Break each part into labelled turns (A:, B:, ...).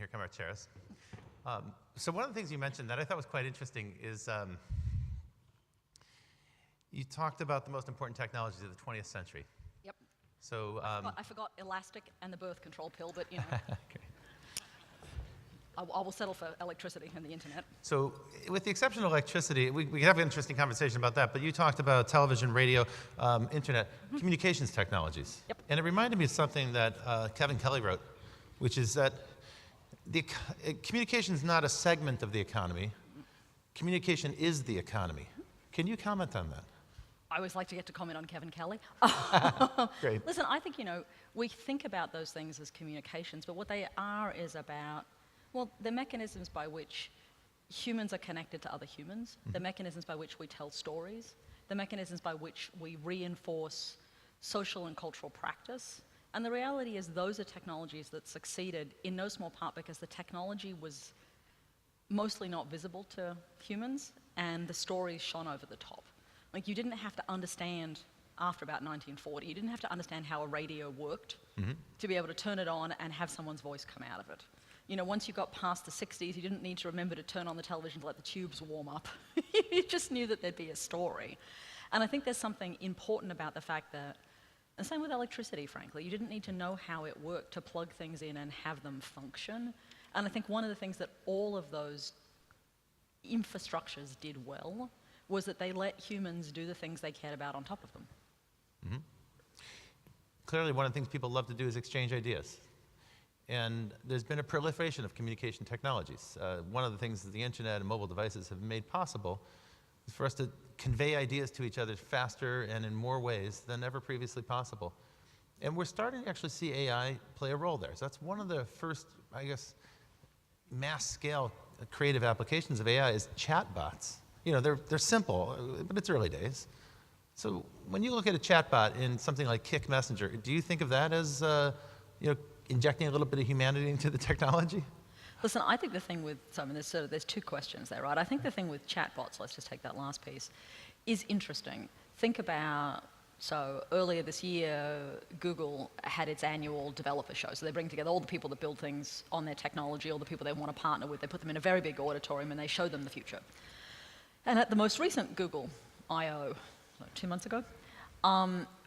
A: here come our chairs. So one of the things you mentioned that I thought was quite interesting is you talked about the most important technologies of the 20th century.
B: Yep.
A: So
B: I forgot elastic and the birth control pill, but you know.
A: okay.
B: I will settle for electricity and the internet.
A: So with the exception of electricity, we have an interesting conversation about that, but you talked about television, radio, internet, communications technologies.
B: Yep.
A: And it reminded me of something that Kevin Kelly wrote, which is that communication is not a segment of the economy. Communication is the economy. Can you comment on that?
B: I always like to get to comment on Kevin Kelly.
A: Great.
B: Listen, I think, we think about those things as communications, but what they are is about, well, the mechanisms by which humans are connected to other humans, the mechanisms by which we tell stories, the mechanisms by which we reinforce social and cultural practice. And the reality is those are technologies that succeeded in no small part because the technology was mostly not visible to humans and the stories shone over the top. Like, you didn't have to understand, after about 1940, you didn't have to understand how a radio worked to be able to turn it on and have someone's voice come out of it. Once you got past the 60s, you didn't need to remember to turn on the television to let the tubes warm up. You just knew that there'd be a story. And I think there's something important about the fact that, and same with electricity, frankly, you didn't need to know how it worked to plug things in and have them function. And I think one of the things that all of those infrastructures did well was that they let humans do the things they cared about on top of them.
A: Clearly, one of the things people love to do is exchange ideas. And there's been a proliferation of communication technologies. One of the things that the internet and mobile devices have made possible is for us to convey ideas to each other faster and in more ways than ever previously possible. And we're starting to actually see AI play a role there. So that's one of the first, I guess, mass-scale creative applications of AI is chatbots. They're simple, but it's early days. So when you look at a chatbot in something like Kik Messenger, do you think of that as injecting a little bit of humanity into the technology?
B: Listen, I think the thing with, there's two questions there, right? I think the thing with chatbots, let's just take that last piece, is interesting. Think about, earlier this year, Google had its annual developer show. So they bring together all the people that build things on their technology, all the people they want to partner with. They put them in a very big auditorium and they show them the future. And at the most recent Google I/O, 2 months ago,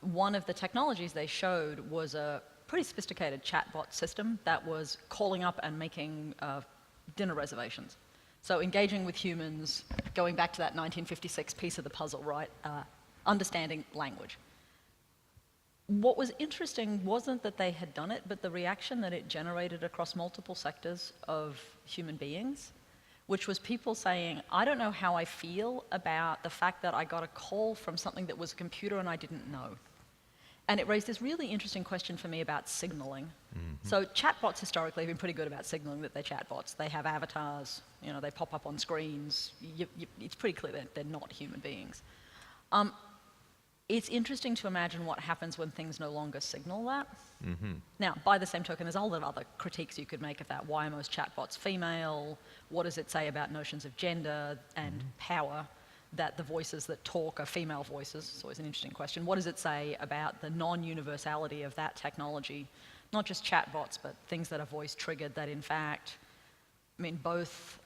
B: one of the technologies they showed was a pretty sophisticated chatbot system that was calling up and making dinner reservations. So engaging with humans, going back to that 1956 piece of the puzzle, right? Understanding language. What was interesting wasn't that they had done it, but the reaction that it generated across multiple sectors of human beings, which was people saying, I don't know how I feel about the fact that I got a call from something that was a computer and I didn't know. And it raised this really interesting question for me about signaling. So chatbots historically have been pretty good about signaling that they're chatbots. They have avatars, they pop up on screens. It's pretty clear that they're not human beings. It's interesting to imagine what happens when things no longer signal that. Now, by the same token, there's a whole lot of other critiques you could make of that. Why are most chatbots female? What does it say about notions of gender and power? That the voices that talk are female voices. It's always an interesting question. What does it say about the non-universality of that technology? Not just chatbots, but things that are voice triggered that in fact, both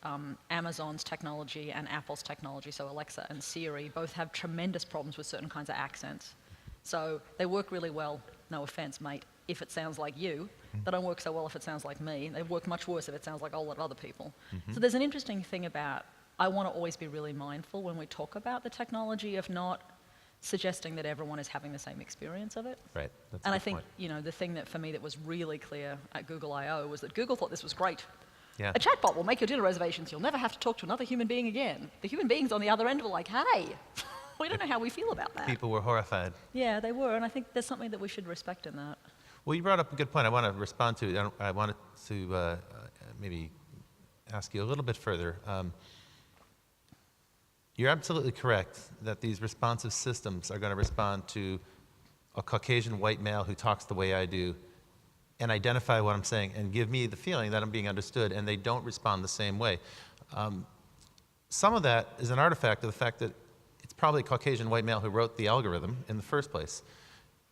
B: Amazon's technology and Apple's technology, so Alexa and Siri, both have tremendous problems with certain kinds of accents. So they work really well, no offense, mate, if it sounds like you. They don't work so well if it sounds like me. They work much worse if it sounds like a whole lot of other people. So there's an interesting thing about, I want to always be really mindful when we talk about the technology of not suggesting that everyone is having the same experience of it.
A: Right. That's
B: and
A: a
B: I
A: good
B: think,
A: point.
B: the thing that for me that was really clear at Google I/O was that Google thought this was great.
A: Yeah.
B: A chatbot will make your dinner reservations. You'll never have to talk to another human being again. The human beings on the other end were like, hey, we don't know how we feel about that.
A: People were horrified.
B: Yeah, they were. And I think there's something that we should respect in that.
A: Well, you brought up a good point I want to respond to. I wanted to maybe ask you a little bit further. You're absolutely correct that these responsive systems are going to respond to a Caucasian white male who talks the way I do and identify what I'm saying and give me the feeling that I'm being understood, and they don't respond the same way. Some of that is an artifact of the fact that it's probably a Caucasian white male who wrote the algorithm in the first place.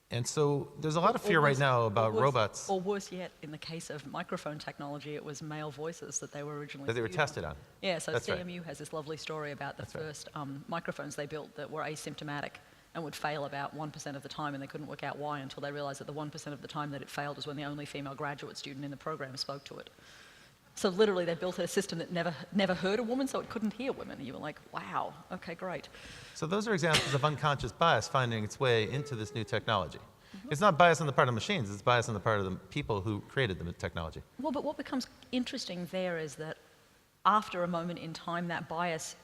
A: And so there's a lot of fear right now about robots
B: Or worse yet, in the case of microphone technology, it was male voices that they were originally
A: that they were
B: using.
A: tested on.
B: Yeah, so
A: That's right.
B: CMU has this lovely story about the
A: That's right.
B: first microphones they built that were asymptomatic and would fail about 1% of the time, and they couldn't work out why until they realized that the 1% of the time that it failed was when the only female graduate student in the program spoke to it. So literally they built a system that never heard a woman, so it couldn't hear women. And you were like, wow, okay, great.
A: So those are examples of unconscious bias finding its way into this new technology. It's not bias on the part of machines, it's bias on the part of the people who created the technology.
B: Well, but what becomes interesting there is that after a moment in time, that bias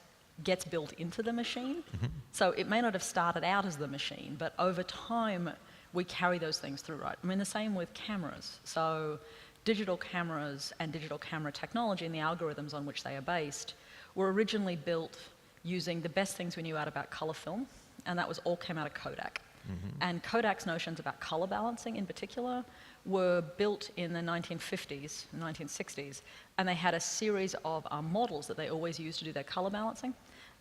B: gets built into the machine. So it may not have started out as the machine, but over time, we carry those things through, right? I mean, the same with cameras. So digital cameras and digital camera technology and the algorithms on which they are based were originally built using the best things we knew out about color film, and that was all came out of Kodak. And Kodak's notions about color balancing in particular were built in the 1950s, 1960s, and they had a series of models that they always used to do their color balancing.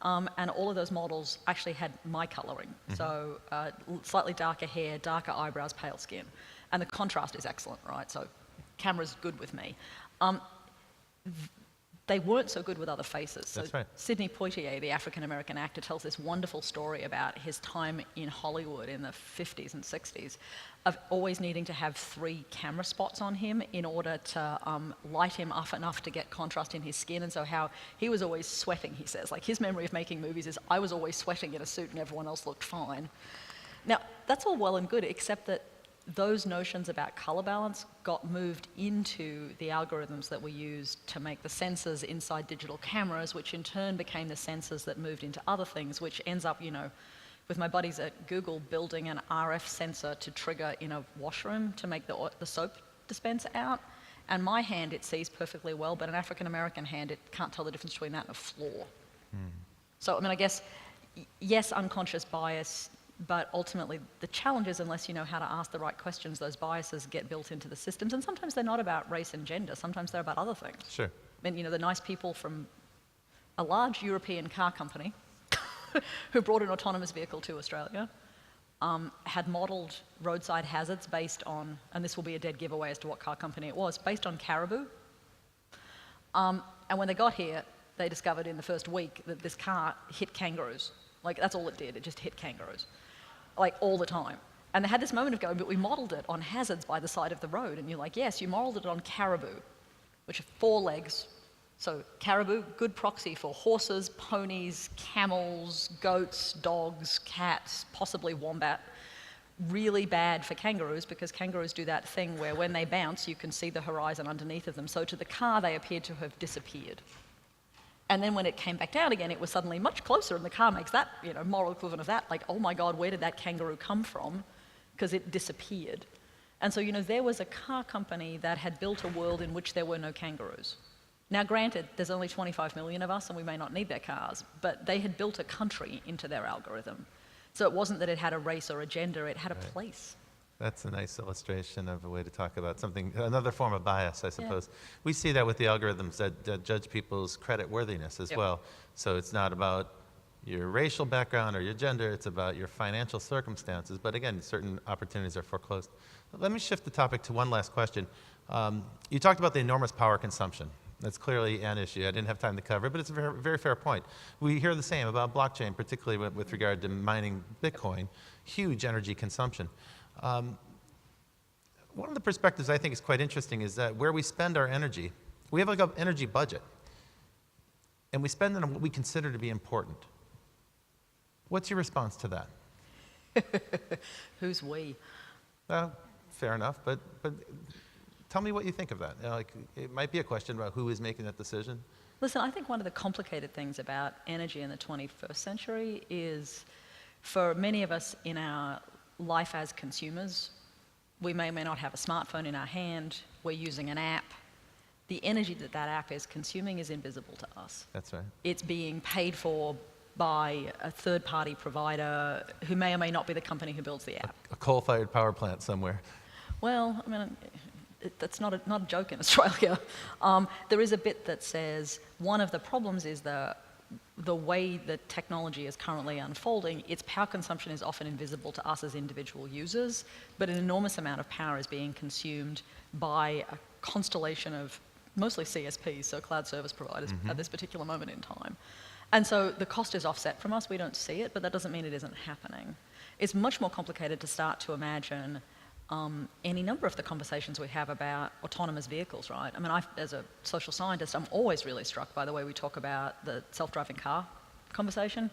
B: And all of those models actually had my coloring. So slightly darker hair, darker eyebrows, pale skin. And the contrast is excellent, right? So camera's good with me. They weren't so good with other faces. So
A: That's right.
B: Sidney Poitier, the African-American actor, tells this wonderful story about his time in Hollywood in the 50s and 60s of always needing to have 3 camera spots on him in order to light him up enough to get contrast in his skin. And so how he was always sweating, he says. Like his memory of making movies is, I was always sweating in a suit and everyone else looked fine. Now, that's all well and good, except that those notions about color balance got moved into the algorithms that we used to make the sensors inside digital cameras, which in turn became the sensors that moved into other things, which ends up, you know, with my buddies at Google building an RF sensor to trigger in a washroom to make the soap dispenser out. And my hand, it sees perfectly well, but an African-American hand, it can't tell the difference between that and a floor. So, I mean, I guess, yes, unconscious bias, but ultimately the challenge is unless you know how to ask the right questions, those biases get built into the systems. And sometimes they're not about race and gender. Sometimes they're about other things.
A: Sure.
B: I mean, you know, the nice people from a large European car company who brought an autonomous vehicle to Australia had modeled roadside hazards based on, and this will be a dead giveaway as to what car company it was, based on caribou. And when they got here, they discovered in the first week that this car hit kangaroos. Like, that's all it did. It just hit kangaroos, like, all the time. And they had this moment of going, but we modeled it on hazards by the side of the road. And you're like, yes, you modeled it on caribou, which are 4 legs. So caribou, good proxy for horses, ponies, camels, goats, dogs, cats, possibly wombat. Really bad for kangaroos because kangaroos do that thing where when they bounce, you can see the horizon underneath of them. So to the car, they appeared to have disappeared. And then when it came back down again, it was suddenly much closer, and the car makes that, you know, moral equivalent of that, like, oh my God, where did that kangaroo come from? Because it disappeared. And so, you know, there was a car company that had built a world in which there were no kangaroos. Now, granted, there's only 25 million of us, and we may not need their cars, but they had built a country into their algorithm. So it wasn't that it had a race or a gender, it had a place.
A: That's a nice illustration of a way to talk about something, another form of bias, I suppose. We see that with the algorithms that judge people's credit worthiness as well. So it's not about your racial background or your gender, it's about your financial circumstances. But again, certain opportunities are foreclosed. Let me shift the topic to one last question. You talked about the enormous power consumption. That's clearly an issue. I didn't have time to cover it, but it's a very, very fair point. We hear the same about blockchain, particularly with regard to mining Bitcoin, huge energy consumption. One of the perspectives I think is quite interesting is that where we spend our energy, we have like an energy budget, and we spend it on what we consider to be important. What's your response to that?
B: Who's we?
A: Fair enough, but tell me what you think of that. You know, like, it might be a question about who is making that decision.
B: Listen, I think one of the complicated things about energy in the 21st century is for many of us in our life as consumers, we may or may not have a smartphone in our hand, we're using an app. The energy that that app is consuming is invisible to us.
A: That's right. It's
B: being paid for by a third-party provider who may or may not be the company who builds the app.
A: A coal-fired power plant somewhere.
B: Well, I mean, that's not a joke in Australia. There is a bit that says one of the problems is the the way that technology is currently unfolding, its power consumption is often invisible to us as individual users, but an enormous amount of power is being consumed by a constellation of mostly CSPs, so cloud service providers, at this particular moment in time. And so the cost is offset from us. We don't see it, but that doesn't mean it isn't happening. It's much more complicated to start to imagine any number of the conversations we have about autonomous vehicles, right? I mean, as a social scientist, I'm always really struck by the way we talk about the self-driving car conversation,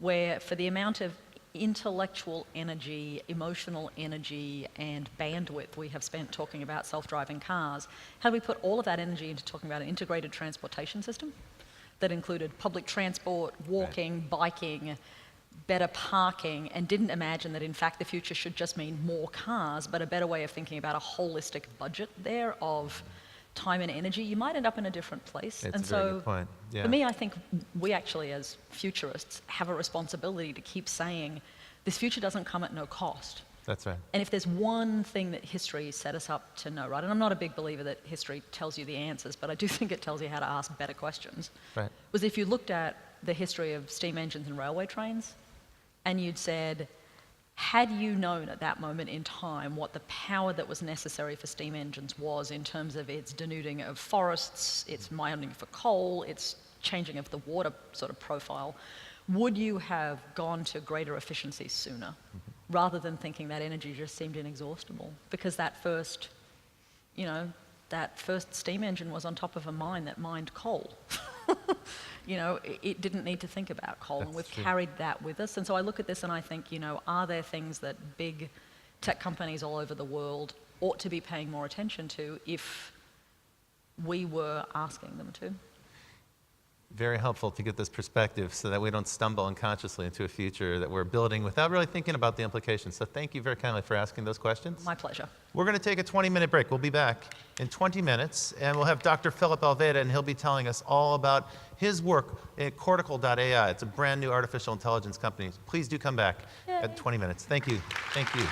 B: where for the amount of intellectual energy, emotional energy, and bandwidth we have spent talking about self-driving cars, how do we put all of that energy into talking about an integrated transportation system that included public transport, walking, biking, better parking, and didn't imagine that in fact the future should just mean more cars, but a better way of thinking about a holistic budget there of time and energy, you might end up in a different place.
A: It's
B: and
A: a
B: so
A: very good point. Yeah.
B: for me, I think we actually as futurists have a responsibility to keep saying this future doesn't come at no cost.
A: That's right.
B: And if there's one thing that history set us up to know, right, and I'm not a big believer that history tells you the answers, but I do think it tells you how to ask better questions,
A: Right.
B: was if you looked at the history of steam engines and railway trains, and you'd said, had you known at that moment in time what the power that was necessary for steam engines was in terms of its denuding of forests, its mining for coal, its changing of the water sort of profile, would you have gone to greater efficiency sooner, rather than thinking that energy just seemed inexhaustible? Because that first steam engine was on top of a mine that mined coal. It didn't need to think about coal, and we've carried that with us. And so I look at this and I think, are there things that big tech companies all over the world ought to be paying more attention to if we were asking them to?
A: Very helpful to get this perspective so that we don't stumble unconsciously into a future that we're building without really thinking about the implications. So thank you very kindly for asking those questions.
B: My pleasure.
A: We're going to take a 20-minute break. We'll be back in 20 minutes, and we'll have Dr. Philip Alveda, and he'll be telling us all about his work at Cortical.ai. It's a brand new artificial intelligence company. Please do come back at 20 minutes. Thank you. Thank you.